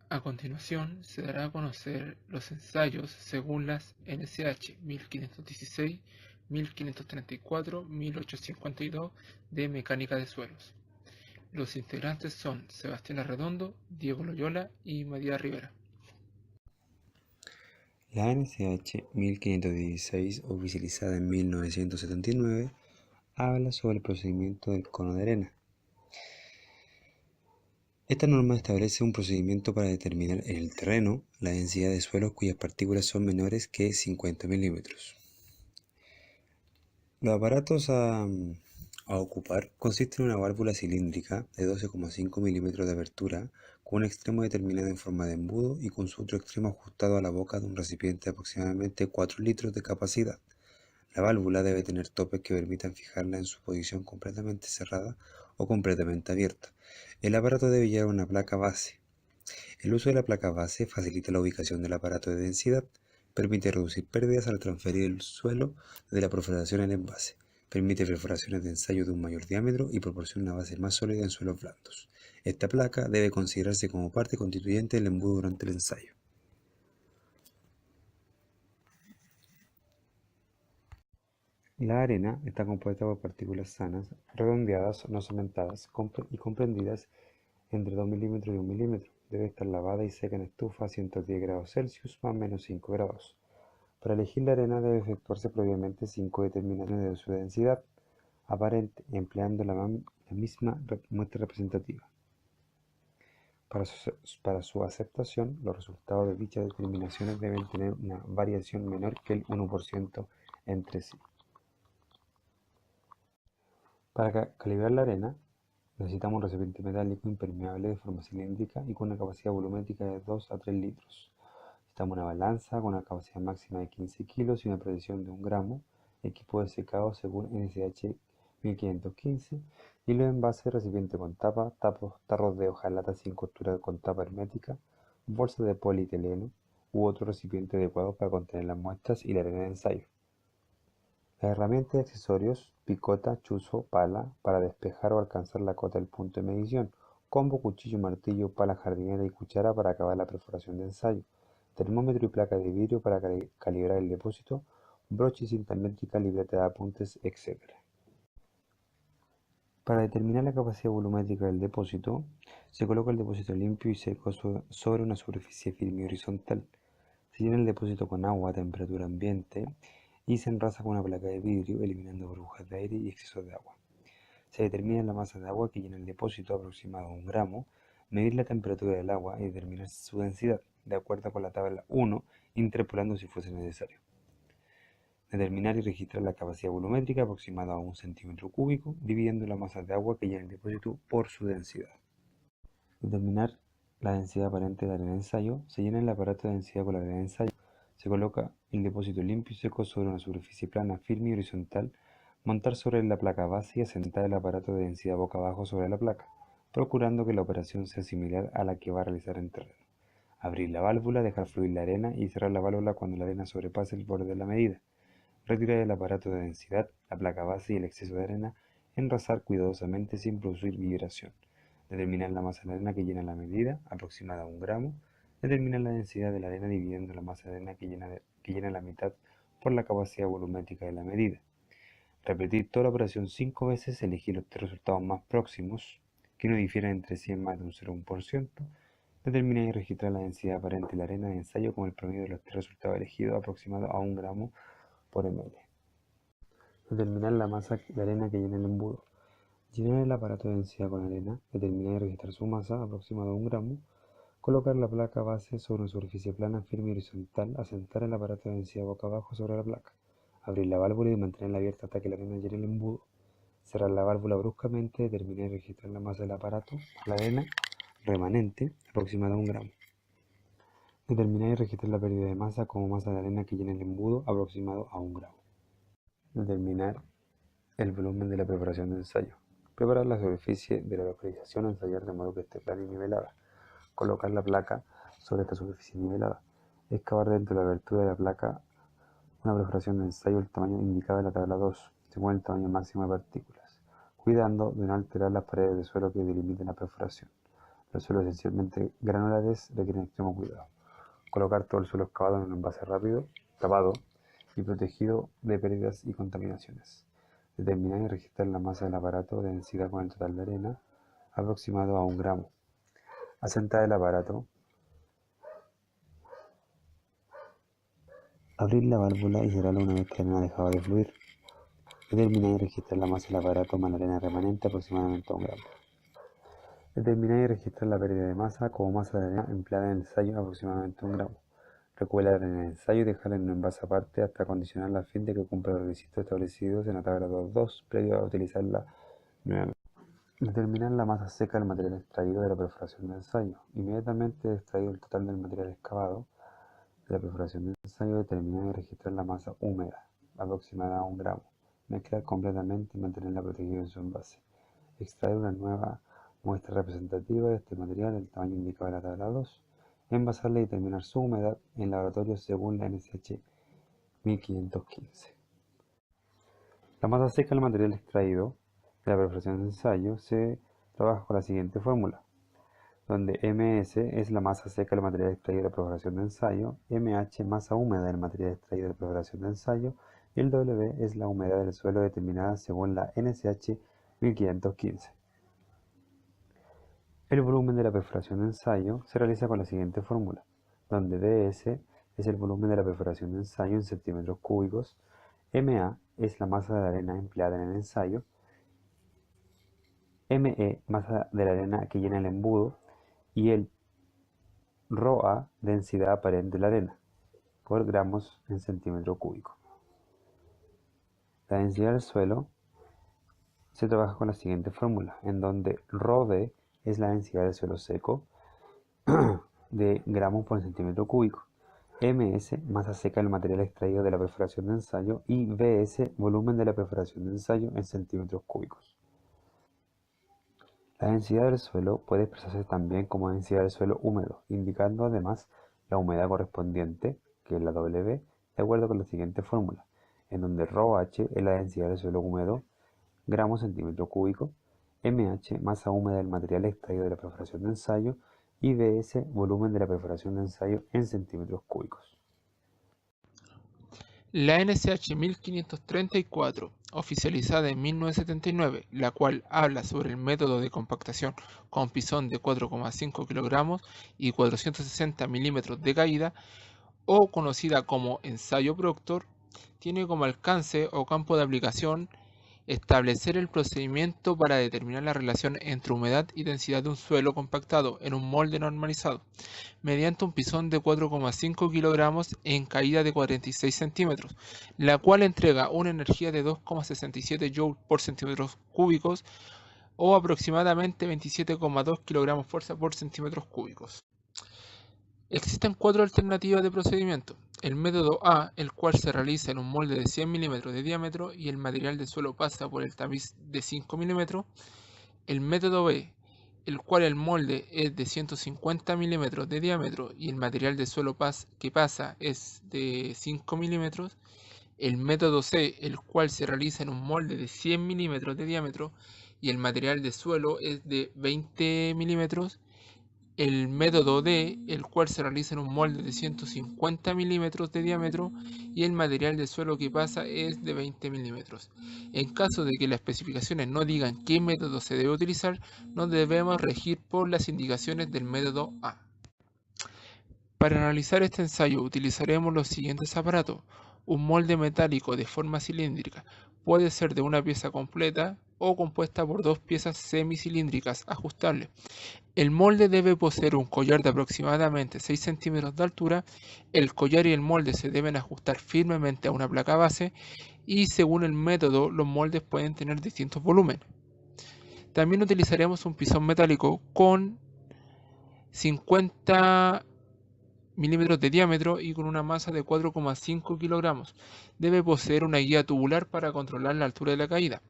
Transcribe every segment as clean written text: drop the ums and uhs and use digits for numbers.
A continuación, se dará a conocer los ensayos según las NSH 1516, 1534, 1852 de Mecánica de Suelos. Los integrantes son Sebastián Arredondo, Diego Loyola y Matías Rivera. La NSH 1516, oficializada en 1979, habla sobre el procedimiento del cono de arena. Esta norma establece un procedimiento para determinar en el terreno la densidad de suelos cuyas partículas son menores que 50 milímetros. Los aparatos a ocupar consisten en una válvula cilíndrica de 12,5 milímetros de apertura con un extremo determinado en forma de embudo y con su otro extremo ajustado a la boca de un recipiente de aproximadamente 4 litros de capacidad. La válvula debe tener topes que permitan fijarla en su posición completamente cerrada o completamente abierta. El aparato debe llevar una placa base. El uso de la placa base facilita la ubicación del aparato de densidad, permite reducir pérdidas al transferir el suelo de la perforación al envase, permite perforaciones de ensayo de un mayor diámetro y proporciona una base más sólida en suelos blandos. Esta placa debe considerarse como parte constituyente del embudo durante el ensayo. La arena está compuesta por partículas sanas, redondeadas, no cementadas y comprendidas entre 2 milímetros y 1 milímetro. Debe estar lavada y seca en estufa a 110 grados Celsius más o menos 5 grados. Para elegir la arena debe efectuarse previamente 5 determinaciones de su densidad aparente y empleando la misma muestra representativa. Para su aceptación, los resultados de dichas determinaciones deben tener una variación menor que el 1% entre sí. Para calibrar la arena, necesitamos un recipiente metálico impermeable de forma cilíndrica y con una capacidad volumétrica de 2 a 3 litros. Necesitamos una balanza con una capacidad máxima de 15 kilos y una precisión de 1 gramo, equipo de secado según NSH 1515 y los envases, recipiente con tapa, tarros de hojalata sin costura con tapa hermética, bolsas de polietileno u otro recipiente adecuado para contener las muestras y la arena de ensayo. Las herramientas y accesorios: picota, chuzo, pala para despejar o alcanzar la cota del punto de medición, combo, cuchillo, martillo, pala jardinera y cuchara para acabar la perforación de ensayo, termómetro y placa de vidrio para calibrar el depósito, broche y cinta métrica, libreta de apuntes, etc. Para determinar la capacidad volumétrica del depósito, se coloca el depósito limpio y seco sobre una superficie firme y horizontal. Se llena el depósito con agua a temperatura ambiente y se enrasa con una placa de vidrio, eliminando burbujas de aire y exceso de agua. Se determina la masa de agua que llena el depósito, aproximado a 1 gramo, medir la temperatura del agua y determinar su densidad, de acuerdo con la tabla 1, interpolando si fuese necesario. Determinar y registrar la capacidad volumétrica aproximada a 1 centímetro cúbico, dividiendo la masa de agua que llena el depósito por su densidad. Determinar la densidad aparente de la arena de ensayo. Se llena el aparato de densidad con la arena de ensayo. Se coloca el depósito limpio y seco sobre una superficie plana, firme y horizontal. Montar sobre la placa base y asentar el aparato de densidad boca abajo sobre la placa, procurando que la operación sea similar a la que va a realizar en terreno. Abrir la válvula, dejar fluir la arena y cerrar la válvula cuando la arena sobrepase el borde de la medida. Retirar el aparato de densidad, la placa base y el exceso de arena. Enrasar cuidadosamente sin producir vibración. Determinar la masa de arena que llena la medida, aproximada a 1 gramo. Determinar la densidad de la arena dividiendo la masa de arena que llena la mitad por la capacidad volumétrica de la medida. Repetir toda la operación 5 veces, elegir los 3 resultados más próximos, que no difieran entre sí en más de un 0,1%. Determinar y registrar la densidad aparente de la arena de ensayo como el promedio de los 3 resultados elegidos, aproximado a 1 gramo por ml. Determinar la masa de arena que llena el embudo. Llenar el aparato de densidad con arena, determinar y registrar su masa, aproximada a 1 gramo. Colocar la placa base sobre una superficie plana, firme y horizontal. Asentar el aparato de densidad boca abajo sobre la placa. Abrir la válvula y mantenerla abierta hasta que la arena llene el embudo. Cerrar la válvula bruscamente, determinar y registrar la masa del aparato, la arena remanente, aproximada a 1 gramo. Determinar y registrar la pérdida de masa como masa de arena que llena el embudo, aproximado a 1 gramo. Determinar el volumen de la preparación de ensayo. Preparar la superficie de la localización a ensayar de modo que esté plana y nivelada. Colocar la placa sobre esta superficie nivelada. Excavar dentro de la abertura de la placa una perforación de ensayo del tamaño indicado en la tabla 2, según el tamaño máximo de partículas, cuidando de no alterar las paredes de suelo que delimiten la perforación. Los suelos esencialmente granulares requieren extremo cuidado. Colocar todo el suelo excavado en un envase rápido, tapado y protegido de pérdidas y contaminaciones. Determinar y registrar la masa del aparato de densidad con el total de arena, aproximado a 1 gramo. Asentar el aparato. Abrir la válvula y cerrarla una vez que la arena ha dejado de fluir. Determinar y registrar la masa del aparato más la arena remanente, aproximadamente a 1 gramo. Determinar y registrar la pérdida de masa como masa de arena empleada en el ensayo, aproximadamente 1 gramo. Recubre la arena en el ensayo y dejarla en un envase aparte hasta acondicionarla a fin de que cumpla los requisitos establecidos en la tabla 2.2 previo a utilizarla nuevamente. Determinar la masa seca del material extraído de la perforación del ensayo. Inmediatamente extraído el total del material excavado de la perforación del ensayo, determinar y registrar la masa húmeda, aproximada a 1 gramo. Mezclar completamente y mantenerla protegida en su envase. Extraer una nueva muestra representativa de este material del tamaño indicado en la tabla 2. Envasarla y determinar su humedad en laboratorio según la NSH 1515. La masa seca del material extraído de la perforación del ensayo se trabaja con la siguiente fórmula, donde MS es la masa seca del material extraído de la perforación del ensayo, MH masa húmeda del material extraído de la perforación del ensayo y el W es la humedad del suelo determinada según la NSH 1515. El volumen de la perforación de ensayo se realiza con la siguiente fórmula, donde ds es el volumen de la perforación de ensayo en centímetros cúbicos, Ma es la masa de la arena empleada en el ensayo, Me masa de la arena que llena el embudo y el ρA densidad aparente de la arena por gramos en centímetro cúbico. La densidad del suelo se trabaja con la siguiente fórmula, en donde ρd es la densidad del suelo seco de gramos por centímetro cúbico, ms masa seca del material extraído de la perforación de ensayo y vs volumen de la perforación de ensayo en centímetros cúbicos. La densidad del suelo puede expresarse también como densidad del suelo húmedo, indicando además la humedad correspondiente, que es la W, de acuerdo con la siguiente fórmula, en donde ρh es la densidad del suelo húmedo, gramos centímetro cúbico, MH masa húmeda del material extraído de la perforación de ensayo y vs volumen de la perforación de ensayo en centímetros cúbicos. La NSH 1534, oficializada en 1979, la cual habla sobre el método de compactación con pisón de 4,5 kilogramos y 460 milímetros de caída, o conocida como ensayo Proctor, tiene como alcance o campo de aplicación establecer el procedimiento para determinar la relación entre humedad y densidad de un suelo compactado en un molde normalizado, mediante un pisón de 4,5 kilogramos en caída de 46 centímetros, la cual entrega una energía de 2,67 joules por centímetros cúbicos o aproximadamente 27,2 kilogramos fuerza por centímetros cúbicos. Existen 4 alternativas de procedimiento. El método A, el cual se realiza en un molde de 100 milímetros de diámetro y el material de suelo pasa por el tamiz de 5 milímetros. El método B, el cual el molde es de 150 milímetros de diámetro y el material de suelo que pasa es de 5 milímetros. El método C, el cual se realiza en un molde de 100 milímetros de diámetro y el material de suelo es de 20 milímetros. El método D, el cual se realiza en un molde de 150 milímetros de diámetro y el material de suelo que pasa es de 20 milímetros. En caso de que las especificaciones no digan qué método se debe utilizar, nos debemos regir por las indicaciones del método A. Para analizar este ensayo utilizaremos los siguientes aparatos. Un molde metálico de forma cilíndrica puede ser de una pieza completa o compuesta por 2 piezas semicilíndricas ajustables. El molde debe poseer un collar de aproximadamente 6 centímetros de altura. El collar y el molde se deben ajustar firmemente a una placa base y según el método los moldes pueden tener distintos volúmenes. También utilizaremos un pisón metálico con 50 milímetros de diámetro y con una masa de 4,5 kilogramos. Debe poseer una guía tubular para controlar la altura de la caída.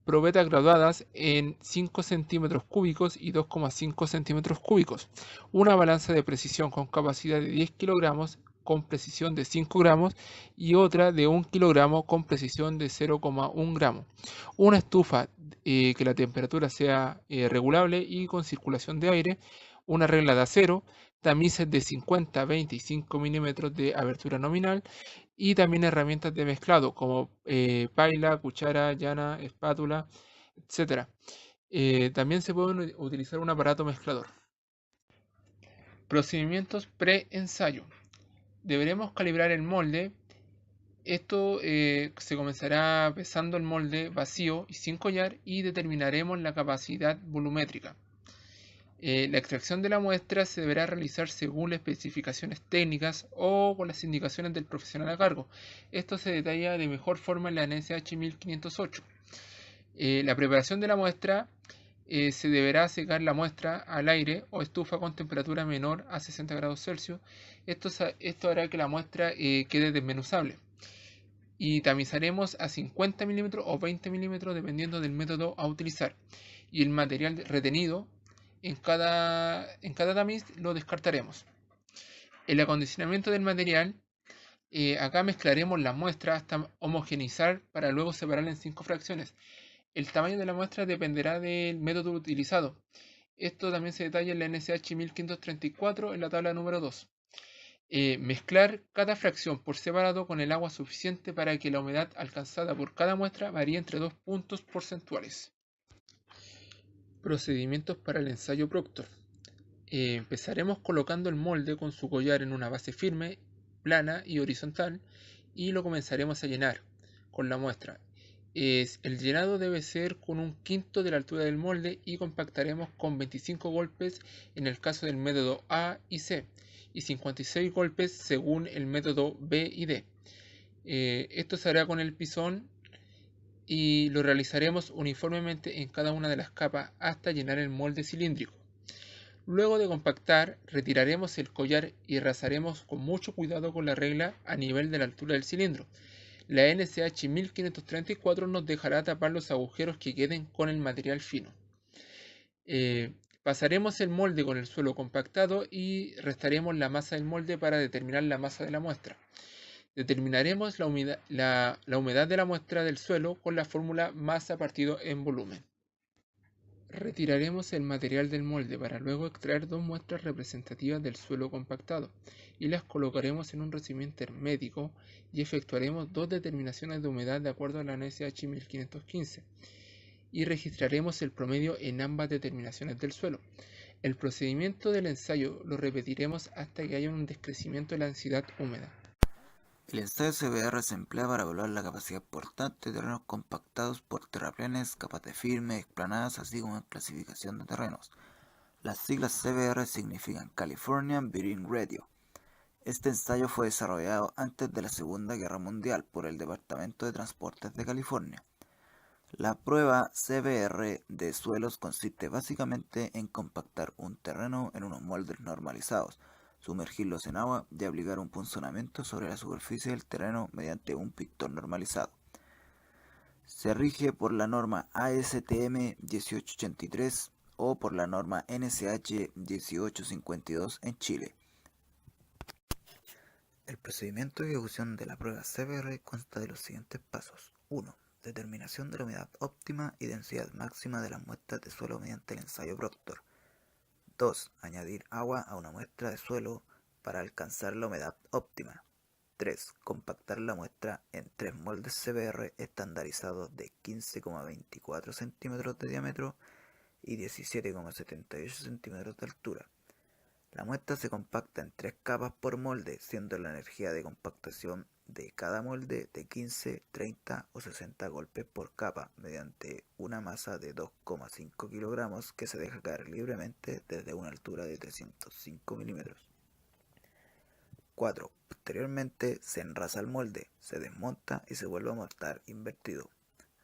Probetas graduadas en 5 centímetros cúbicos y 2,5 centímetros cúbicos. Una balanza de precisión con capacidad de 10 kilogramos con precisión de 5 gramos y otra de 1 kilogramo con precisión de 0,1 gramo. Una estufa que la temperatura sea regulable y con circulación de aire, una regla de acero, tamices de 50, 20 y 5 milímetros de abertura nominal y también herramientas de mezclado como paila, cuchara, llana, espátula, etcétera. También se puede utilizar un aparato mezclador. Procedimientos pre-ensayo. Deberemos calibrar el molde. Esto se comenzará pesando el molde vacío y sin collar y determinaremos la capacidad volumétrica. La extracción de la muestra se deberá realizar según las especificaciones técnicas o con las indicaciones del profesional a cargo. Esto se detalla de mejor forma en la NSH 1508. La preparación de la muestra se deberá secar la muestra al aire o estufa con temperatura menor a 60 grados Celsius. Esto hará que la muestra quede desmenuzable. Y tamizaremos a 50 milímetros o 20 milímetros dependiendo del método a utilizar. Y el material retenido en cada tamiz lo descartaremos. El acondicionamiento del material. Acá mezclaremos las muestras hasta homogeneizar para luego separarla en 5 fracciones. El tamaño de la muestra dependerá del método utilizado. Esto también se detalla en la NSH 1534 en la tabla número 2. Mezclar cada fracción por separado con el agua suficiente para que la humedad alcanzada por cada muestra varíe entre 2 puntos porcentuales. Procedimientos para el ensayo Proctor. Empezaremos colocando el molde con su collar en una base firme, plana y horizontal y lo comenzaremos a llenar con la muestra. El llenado debe ser con 1/5 de la altura del molde y compactaremos con 25 golpes en el caso del método A y C y 56 golpes según el método B y D. Esto se hará con el pisón y lo realizaremos uniformemente en cada una de las capas hasta llenar el molde cilíndrico. Luego de compactar, retiraremos el collar y rasaremos con mucho cuidado con la regla a nivel de la altura del cilindro. La NSH 1534 nos dejará tapar los agujeros que queden con el material fino. Pasaremos el molde con el suelo compactado y restaremos la masa del molde para determinar la masa de la muestra. Determinaremos la humedad de la muestra del suelo con la fórmula masa partido en volumen. Retiraremos el material del molde para luego extraer 2 muestras representativas del suelo compactado y las colocaremos en un recipiente hermético y efectuaremos 2 determinaciones de humedad de acuerdo a la NSH 1515 y registraremos el promedio en ambas determinaciones del suelo. El procedimiento del ensayo lo repetiremos hasta que haya un descrecimiento de la densidad húmeda. El ensayo CBR se emplea para evaluar la capacidad portante de terrenos compactados por terraplenes, capas de firme, explanadas, así como en clasificación de terrenos. Las siglas CBR significan Californian Bearing Radio. Este ensayo fue desarrollado antes de la Segunda Guerra Mundial por el Departamento de Transportes de California. La prueba CBR de suelos consiste básicamente en compactar un terreno en unos moldes normalizados, sumergirlos en agua y aplicar un punzonamiento sobre la superficie del terreno mediante un pistón normalizado. Se rige por la norma ASTM 1883 o por la norma NSH 1852 en Chile. El procedimiento de ejecución de la prueba CBR consta de los siguientes pasos. 1. Determinación de la humedad óptima y densidad máxima de las muestras de suelo mediante el ensayo Proctor. 2. Añadir agua a una muestra de suelo para alcanzar la humedad óptima. 3. Compactar la muestra en 3 moldes CBR estandarizados de 15,24 centímetros de diámetro y 17,78 centímetros de altura. La muestra se compacta en 3 capas por molde, siendo la energía de compactación de cada molde de 15, 30 o 60 golpes por capa, mediante una masa de 2,5 kilogramos que se deja caer libremente desde una altura de 305 milímetros. 4. Posteriormente se enrasa el molde, se desmonta y se vuelve a montar invertido.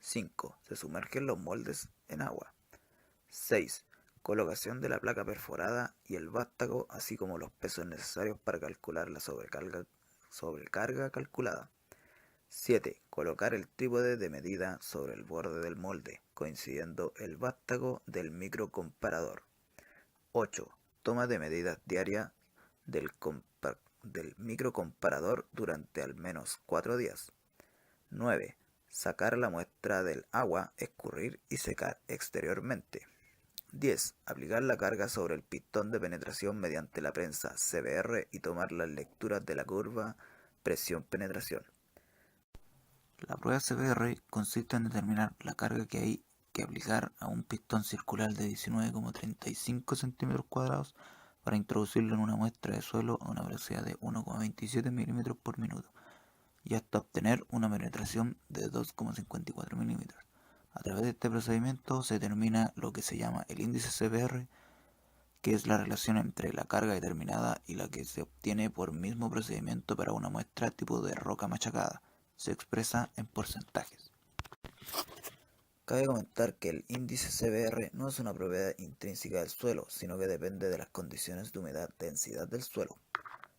5. Se sumergen los moldes en agua. 6. Colocación de la placa perforada y el vástago, así como los pesos necesarios para calcular la sobrecarga calculada. 7. Colocar el trípode de medida sobre el borde del molde, coincidiendo el vástago del microcomparador. 8. Toma de medidas diaria del del microcomparador durante al menos 4 días. 9. Sacar la muestra del agua, escurrir y secar exteriormente. 10. Aplicar la carga sobre el pistón de penetración mediante la prensa CBR y tomar las lecturas de la curva presión-penetración. La prueba CBR consiste en determinar la carga que hay que aplicar a un pistón circular de 19,35 cm² para introducirlo en una muestra de suelo a una velocidad de 1,27 mm por minuto y hasta obtener una penetración de 2,54 mm. A través de este procedimiento se determina lo que se llama el índice CBR, que es la relación entre la carga determinada y la que se obtiene por mismo procedimiento para una muestra tipo de roca machacada. Se expresa en porcentajes. Cabe comentar que el índice CBR no es una propiedad intrínseca del suelo, sino que depende de las condiciones de humedad-densidad del suelo.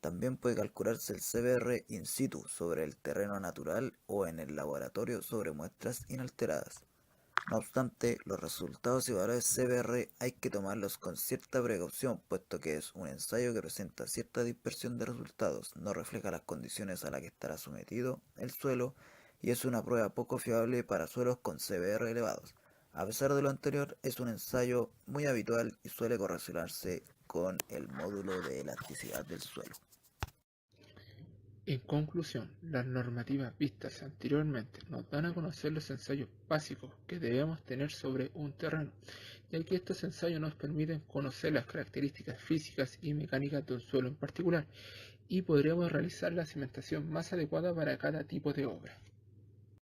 También puede calcularse el CBR in situ sobre el terreno natural o en el laboratorio sobre muestras inalteradas. No obstante, los resultados y valores CBR hay que tomarlos con cierta precaución, puesto que es un ensayo que presenta cierta dispersión de resultados, no refleja las condiciones a las que estará sometido el suelo y es una prueba poco fiable para suelos con CBR elevados. A pesar de lo anterior, es un ensayo muy habitual y suele correlacionarse con el módulo de elasticidad del suelo. En conclusión, las normativas vistas anteriormente nos dan a conocer los ensayos básicos que debemos tener sobre un terreno, ya que estos ensayos nos permiten conocer las características físicas y mecánicas de un suelo en particular, y podremos realizar la cimentación más adecuada para cada tipo de obra.